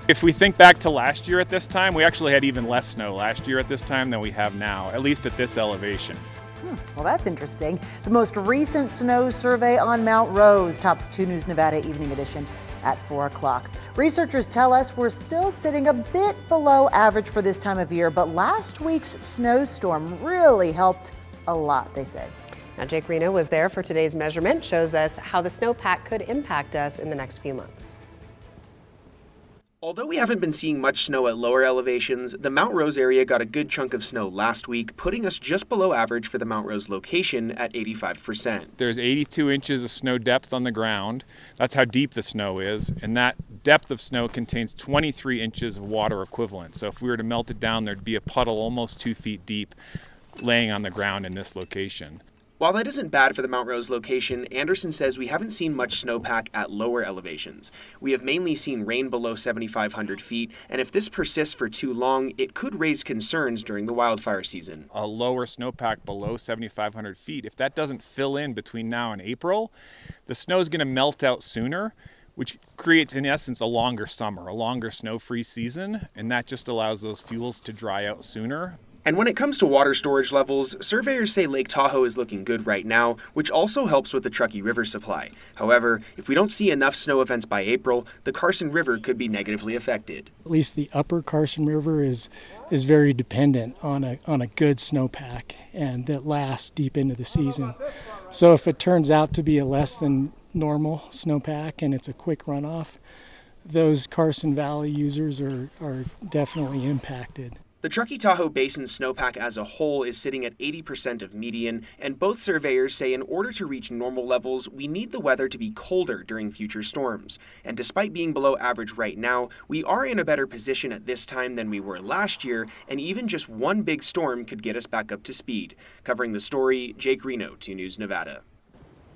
If we think back to last year at this time, we actually had even less snow last year at this time than we have now, at least at this elevation. Well, that's interesting. The most recent snow survey on Mount Rose tops 2 News Nevada Evening Edition at 4 o'clock. Researchers tell us we're still sitting a bit below average for this time of year, but last week's snowstorm really helped a lot, they say. Now, Jake Reno was there for today's measurement, shows us how the snowpack could impact us in the next few months. Although we haven't been seeing much snow at lower elevations, the Mount Rose area got a good chunk of snow last week, putting us just below average for the Mount Rose location at 85%. There's 82 inches of snow depth on the ground. That's how deep the snow is, and that depth of snow contains 23 inches of water equivalent. So if we were to melt it down, there'd be a puddle almost 2 feet deep laying on the ground in this location. While that isn't bad for the Mount Rose location, Anderson says we haven't seen much snowpack at lower elevations. We have mainly seen rain below 7,500 feet, and if this persists for too long, it could raise concerns during the wildfire season. A lower snowpack below 7,500 feet, if that doesn't fill in between now and April, the snow is going to melt out sooner, which creates, in essence, a longer summer, a longer snow-free season, and that just allows those fuels to dry out sooner. And when it comes to water storage levels, surveyors say Lake Tahoe is looking good right now, which also helps with the Truckee River supply. However, if we don't see enough snow events by April, the Carson River could be negatively affected. At least the upper Carson River is very dependent on a good snowpack, and that lasts deep into the season. So if it turns out to be a less than normal snowpack and it's a quick runoff, those Carson Valley users are definitely impacted. The Truckee-Tahoe Basin snowpack as a whole is sitting at 80% of median, and both surveyors say in order to reach normal levels, we need the weather to be colder during future storms. And despite being below average right now, we are in a better position at this time than we were last year, and even just one big storm could get us back up to speed. Covering the story, Jake Reno, 2 News Nevada.